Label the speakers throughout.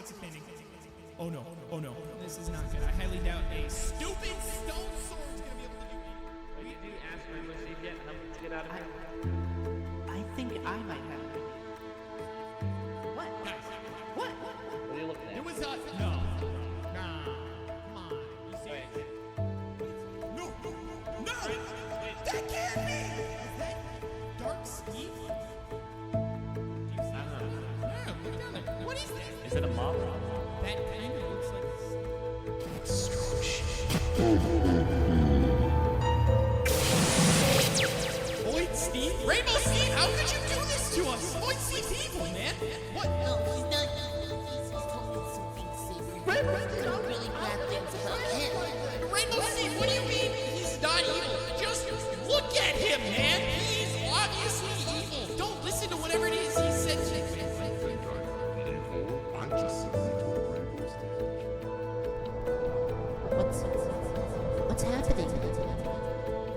Speaker 1: It's cleaning. Oh no, oh no. This is not good. I highly doubt a stupid stone sword's gonna be able to do it.
Speaker 2: Did you ask Rainbow Steve yet how to get out of here?
Speaker 3: I think I might have it. What?
Speaker 1: Guys, what?
Speaker 2: What are you looking at?
Speaker 1: It was us. No. Nah. Come on. You see it? No. No. That can't be. Is that Dark Steve?
Speaker 2: I don't know.
Speaker 1: Yeah, look down there. What is this?
Speaker 2: Is it a mob?
Speaker 1: That kind of looks like Void Steve? Rainbow Steve, how could you do this to us? Void Steve people, man. What?
Speaker 4: No, he's not. He's told me some things, Saber. Really bad things about him.
Speaker 1: Rainbow Steve, what do you mean he's not evil? Just look at him, man. He's obviously evil. Don't listen to whatever it is he said to you.
Speaker 5: I'm just
Speaker 4: What's happening?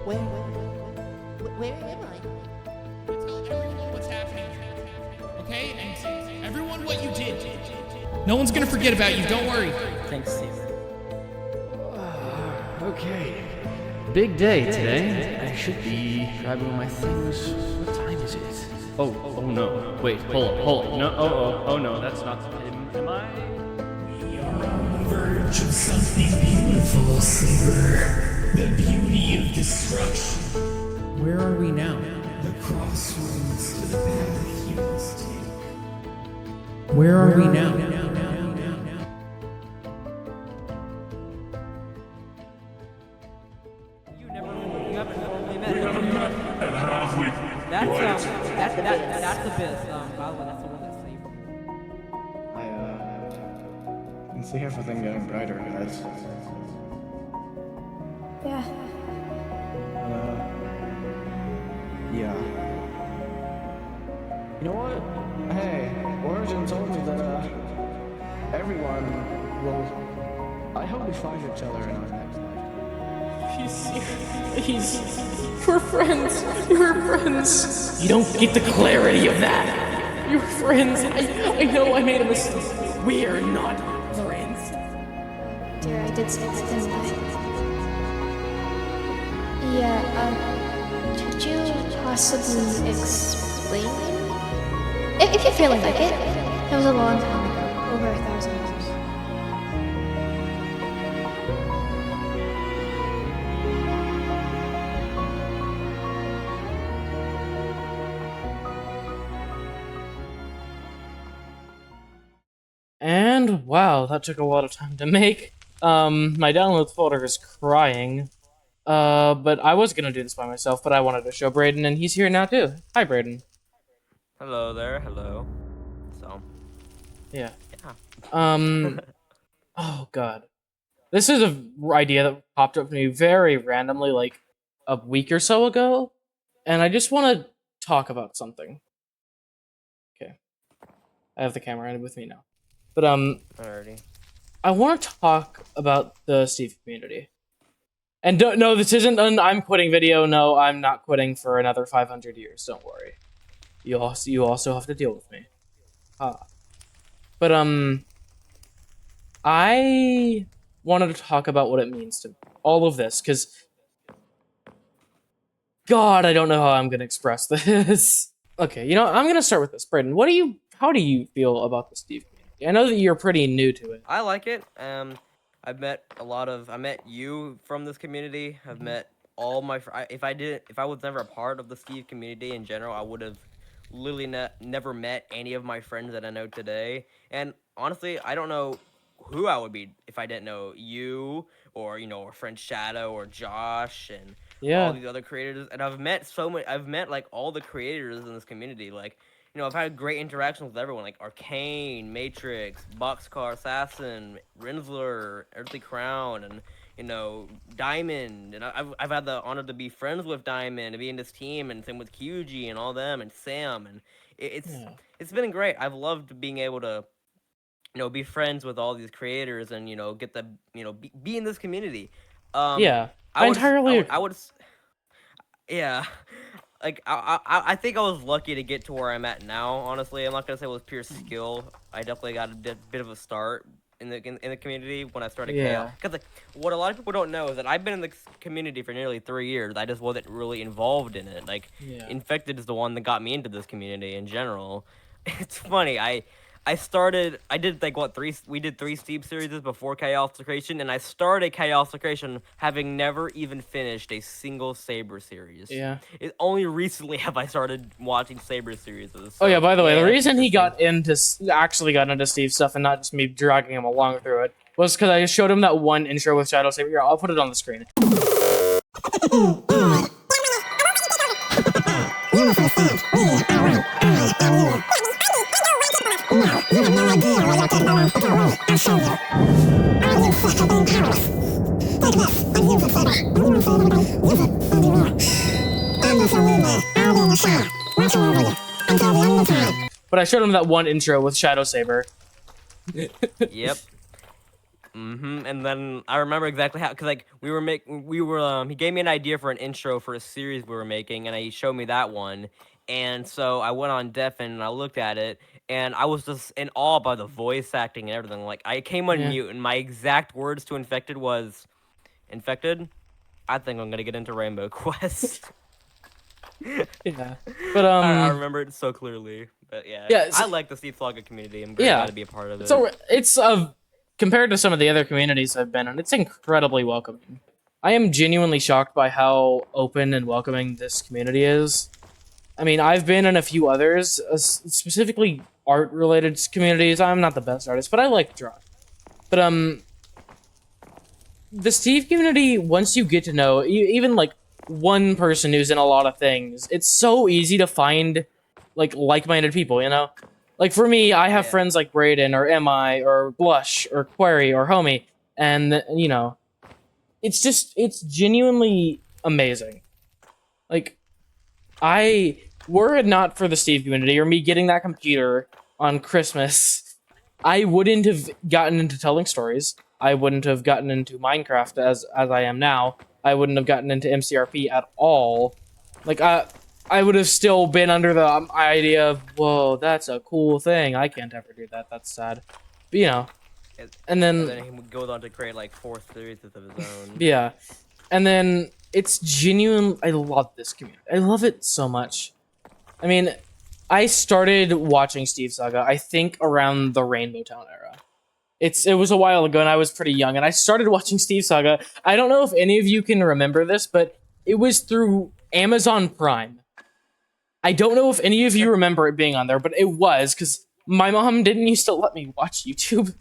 Speaker 4: Where am I?
Speaker 1: Tell everyone what's happening. Okay? And everyone what you did. No one's gonna forget about you, don't worry.
Speaker 2: Thanks, Steve. Okay. Big day today. I should be grabbing all my things. What time is it? Oh no. Wait, hold on. No, oh no, that's not him. Am I?
Speaker 6: We are on the verge of something beautiful, Saber. The beauty of destruction.
Speaker 1: Where are we now?
Speaker 6: The crossroads to the path humans take.
Speaker 1: Where are we now?
Speaker 7: You haven't formally met him. That's the best. By the way, that's the one that's safe.
Speaker 8: Can see everything getting brighter, guys.
Speaker 9: Yeah.
Speaker 8: Yeah. You know what? Hey, Origin told me that, everyone will... I hope we find each other in our next life.
Speaker 10: We're friends. We're friends.
Speaker 6: You don't get the clarity of that.
Speaker 10: You're friends. I know I made a mistake.
Speaker 6: We are not friends.
Speaker 9: Dear, I did say that, didn't I? Yeah, could you possibly explain? If you're feeling like it. It was a long time ago, over 1,000 years.
Speaker 10: And wow, that took a lot of time to make. My downloads folder is crying. But I was gonna do this by myself, but I wanted to show Brayden, and he's here now too. Hi, Brayden.
Speaker 2: Hello there, hello. So.
Speaker 10: Yeah.
Speaker 2: Yeah.
Speaker 10: Oh god. This is an idea that popped up to me very randomly, like a week or so ago, and I just want to talk about something. Okay. I have the camera with me now. But,
Speaker 2: Alrighty.
Speaker 10: I want to talk about the Steve community. And no, this isn't an I'm quitting video. No, I'm not quitting for another 500 years. Don't worry. You also have to deal with me. But I wanted to talk about what it means to all of this, because God, I don't know how I'm gonna express this. Okay, you know, I'm gonna start with this. Brayden, how do you feel about the Steve community? I know that you're pretty new to it.
Speaker 2: I like it. I met you from this community. I've met all my if I was never a part of the Steve community in general, I would have literally never met any of my friends that I know today. And honestly, I don't know who I would be if I didn't know you or our friend Shadow or Josh and all these other creators. And I've met like all the creators in this community. Like, I've had great interactions with everyone, like Arcane, Matrix, Boxcar Assassin, Rinsler, Earthly Crown, and Diamond. And I've had the honor to be friends with Diamond and be in this team, and same with QG and all them, and Sam. And it's been great. I've loved being able to be friends with all these creators and get the be in this community.
Speaker 10: I entirely agree.
Speaker 2: Yeah. like I think I was lucky to get to where I'm at now. Honestly, I'm not gonna say it was pure skill. I definitely got a bit of a start in the community when I started
Speaker 10: Yeah.
Speaker 2: KL. Because like what a lot of people don't know is that I've been in the community for nearly 3 years. I just wasn't really involved in it. Like
Speaker 10: Yeah.
Speaker 2: Infected is the one that got me into this community in general. It's funny. I did like what we did 3 Steep series before Chaos Creation, and I started Chaos Creation having never even finished a single Saber series.
Speaker 10: Yeah.
Speaker 2: It only recently have I started watching Saber series.
Speaker 10: Oh yeah, by the way, the
Speaker 2: it's
Speaker 10: reason he
Speaker 2: interesting.
Speaker 10: actually got into Steve stuff and not just me dragging him along through it was because I showed him that one intro with Shadow Saber. Here, I'll put it on the screen. But I showed him that one intro with Shadow Saber.
Speaker 2: Yep. And then I remember exactly how, cause like he gave me an idea for an intro for a series we were making, and he showed me that one, and so I went on Deafin and I looked at it, and I was just in awe by the voice acting and everything. Like I came on
Speaker 10: Yeah.
Speaker 2: mute, and my exact words to Infected was, "Infected, I think I'm gonna get into Rainbow Quest."
Speaker 10: Yeah. But
Speaker 2: I remember it so clearly. But yeah,
Speaker 10: Yeah,
Speaker 2: I like the Steve Saga community. I'm glad to be a part of it.
Speaker 10: So it's compared to some of the other communities I've been in, it's incredibly welcoming. I am genuinely shocked by how open and welcoming this community is. I mean, I've been in a few others, specifically art-related communities. I'm not the best artist, but I like drawing. But the Steve community, once you get to know even like one person who's in a lot of things, it's so easy to find like-minded people, you know? Like for me, I have friends like Brayden or Mi or Blush or Query or Homie, and you know, it's genuinely amazing. Like, were it not for the Steve community or me getting that computer on Christmas, I wouldn't have gotten into telling stories. I wouldn't have gotten into Minecraft as I am now. I wouldn't have gotten into MCRP at all. Like, I would have still been under the idea of, whoa, that's a cool thing. I can't ever do that. That's sad. But, you know. And then
Speaker 2: he goes on to create like 4 series of his own.
Speaker 10: Yeah. And then it's genuine. I love this community. I love it so much. I mean, I started watching Steve Saga, I think, around the Rainbow Town era. It was a while ago, and I was pretty young, and I started watching Steve Saga. I don't know if any of you can remember this, but it was through Amazon Prime. I don't know if any of you remember it being on there, but it was, because my mom didn't used to let me watch YouTube.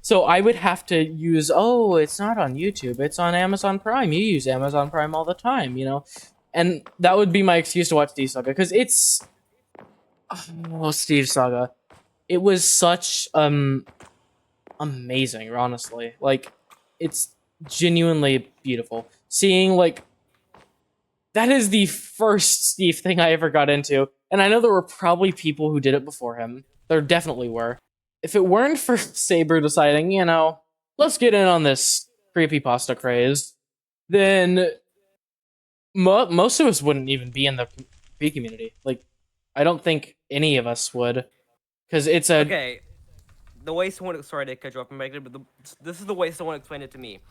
Speaker 10: So I would have to use, oh, it's not on YouTube, it's on Amazon Prime. You use Amazon Prime all the time, you know? And that would be my excuse to watch Steve Saga, because it's... Oh, Steve Saga. It was such, amazing, honestly. Like, it's genuinely beautiful. Seeing, like... That is the first Steve thing I ever got into, and I know there were probably people who did it before him. There definitely were. If it weren't for Saber deciding, you know, let's get in on this creepypasta craze, then most of us wouldn't even be in the P community. Like, I don't think any of us would, because it's a...
Speaker 2: Okay, the way someone... Sorry to cut you off, but this is the way someone explained it to me.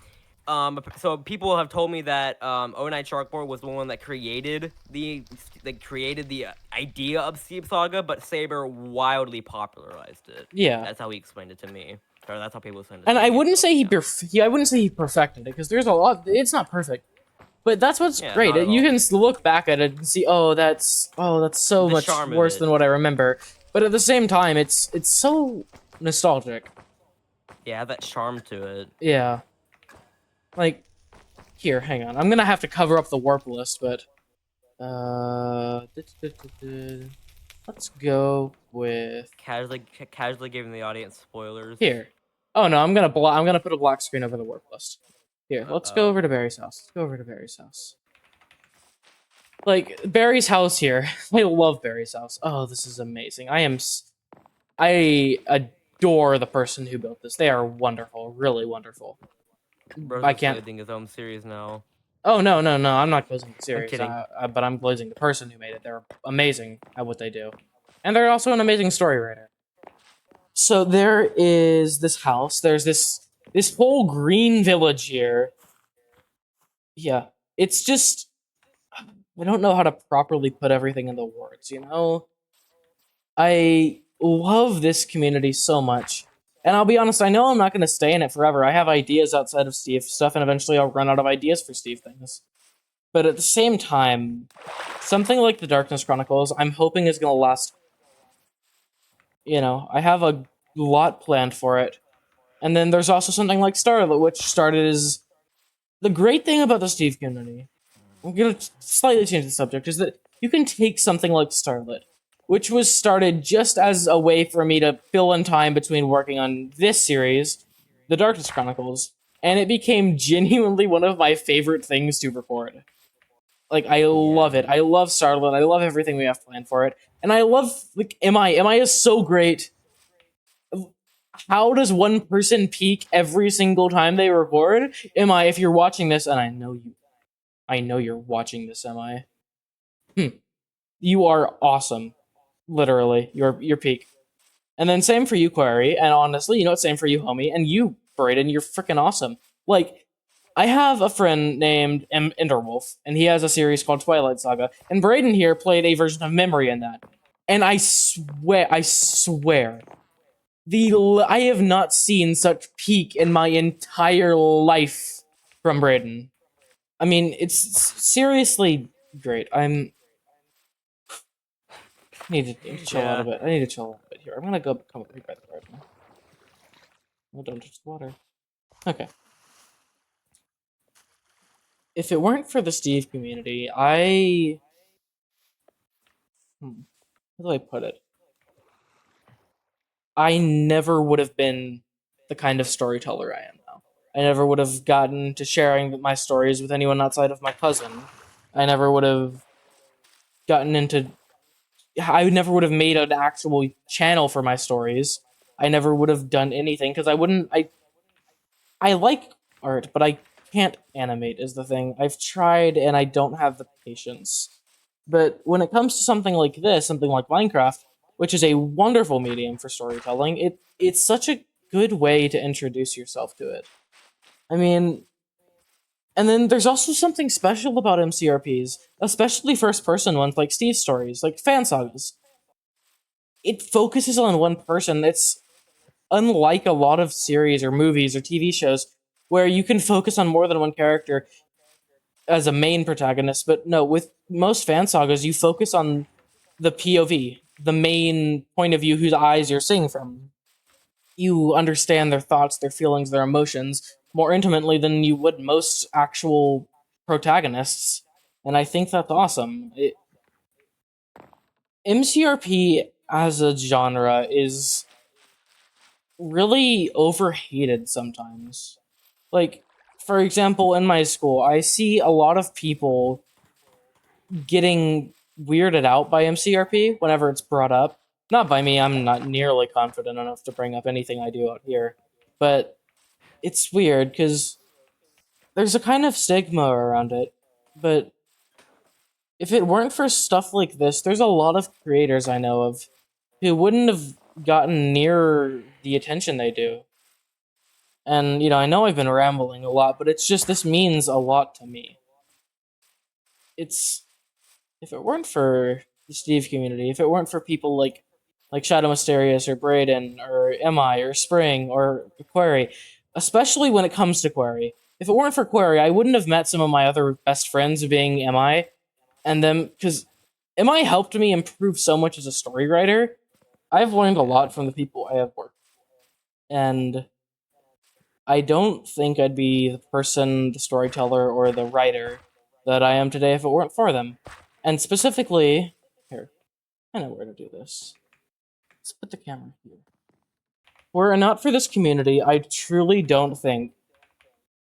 Speaker 2: So people have told me that O9 Sharkboard was the one that created the idea of Steve Saga, but Saber wildly popularized it.
Speaker 10: Yeah,
Speaker 2: that's how he explained it to me. Or that's how people explained it.
Speaker 10: And
Speaker 2: to
Speaker 10: I
Speaker 2: me.
Speaker 10: wouldn't say I wouldn't say he perfected it, because there's a lot. It's not perfect, but that's what's great. You can look back at it and see, oh, that's so much worse than what I remember. But at the same time, it's so nostalgic.
Speaker 2: Yeah, that charm to it.
Speaker 10: Yeah. Like, here, hang on. I'm gonna have to cover up the warp list, but let's go with
Speaker 2: casually giving the audience spoilers.
Speaker 10: Here. Oh no, I'm gonna put a black screen over the warp list. Here, let's go over to Barry's house. Let's go over to Barry's house. Like, Barry's house here. I love Barry's house. Oh, this is amazing. I adore the person who built this. They are wonderful, really wonderful.
Speaker 2: Bro's
Speaker 10: I can't.
Speaker 2: editing his own series now.
Speaker 10: Oh no, no, no! I'm not glazing the series,
Speaker 2: kidding.
Speaker 10: but I'm glazing the person who made it. They're amazing at what they do, and they're also an amazing story writer. So there is this house. There's this whole green village here. Yeah, it's just I don't know how to properly put everything into words. You know, I love this community so much. And I'll be honest, I know I'm not going to stay in it forever. I have ideas outside of Steve stuff, and eventually I'll run out of ideas for Steve things. But at the same time, something like the Darkness Chronicles, I'm hoping is going to last. You know, I have a lot planned for it. And then there's also something like Starlit, which started as... The great thing about the Steve community, I'm going to slightly change the subject, is that you can take something like Starlit, which was started just as a way for me to fill in time between working on this series, The Darkness Chronicles, and it became genuinely one of my favorite things to record. Like, I love it. I love Starlit. I love everything we have planned for it. And I love, like, MI. MI is so great. How does one person peak every single time they record? MI, if you're watching this, and I know you're watching this, MI. You are awesome. Literally, your peak. And then same for you, Query, and honestly, you know what, same for you, homie, and you, Brayden, you're freaking awesome. Like, I have a friend named Enderwolf, and he has a series called Twilight Saga, and Brayden here played a version of Memory in that. And I swear, I have not seen such peak in my entire life from Brayden. I mean, it's seriously great. I need to chill out a bit. I need to chill a little bit here. I'm gonna come up here by the garden. Oh, don't touch the water. Okay. If it weren't for the Steve community, how do I put it? I never would have been the kind of storyteller I am now. I never would have gotten to sharing my stories with anyone outside of my cousin. I never would have gotten into... I never would have made an actual channel for my stories. I never would have done anything, because I like art, but I can't animate is the thing. I've tried, and I don't have the patience. But when it comes to something like this, something like Minecraft, which is a wonderful medium for storytelling, it's such a good way to introduce yourself to it. I mean... And then there's also something special about MCRPs, especially first-person ones like Steve's stories, like fan sagas. It focuses on one person. It's unlike a lot of series or movies or TV shows where you can focus on more than one character as a main protagonist, but no, with most fan sagas, you focus on the POV, the main point of view whose eyes you're seeing from. You understand their thoughts, their feelings, their emotions more intimately than you would most actual protagonists, and I think that's awesome. MCRP as a genre is really overhated sometimes. Like, for example, in my school, I see a lot of people getting weirded out by MCRP whenever it's brought up. Not by me, I'm not nearly confident enough to bring up anything I do out here. But it's weird, because there's a kind of stigma around it. But if it weren't for stuff like this, there's a lot of creators I know of who wouldn't have gotten near the attention they do. And, you know, I know I've been rambling a lot, but it's just, this means a lot to me. If it weren't for the Steve community, if it weren't for people like Shadow Mysterious or Brayden or MI or Spring or Query, especially when it comes to Query. If it weren't for Query, I wouldn't have met some of my other best friends being MI, and them, because MI helped me improve so much as a story writer. I've learned a lot from the people I have worked with. And I don't think I'd be the person, the storyteller, or the writer that I am today if it weren't for them. And specifically, here, I know where to do this. Let's put the camera here. Were it not for this community, I truly don't think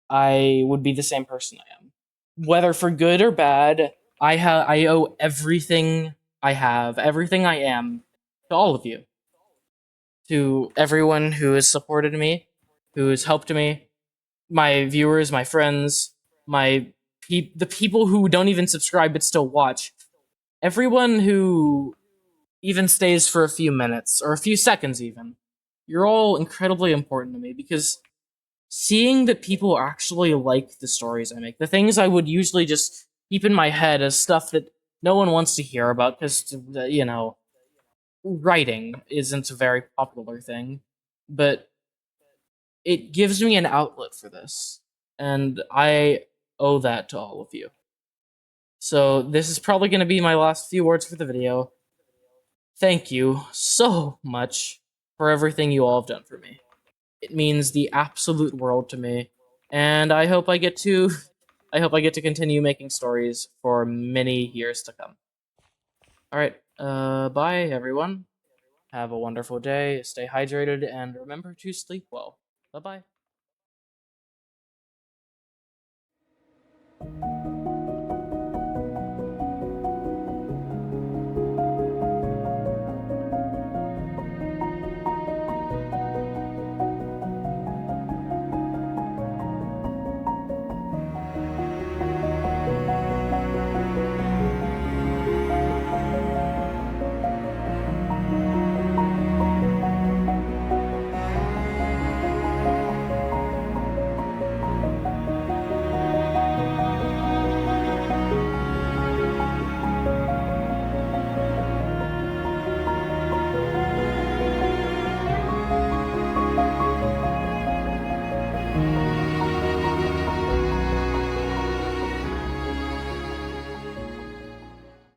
Speaker 10: I would be the same person I am. Whether for good or bad, I owe everything I have, everything I am, to all of you. To everyone who has supported me, who has helped me, my viewers, my friends, my the people who don't even subscribe but still watch, everyone who even stays for a few minutes or a few seconds even, you're all incredibly important to me because seeing that people actually like the stories I make, the things I would usually just keep in my head as stuff that no one wants to hear about because, you know, writing isn't a very popular thing, but it gives me an outlet for this, and I owe that to all of you. So this is probably going to be my last few words for the video. Thank you so much for everything you all have done for me. It means the absolute world to me, and I hope I get to continue making stories for many years to come. All right, bye everyone. Have a wonderful day, stay hydrated, and remember to sleep well. Bye-bye.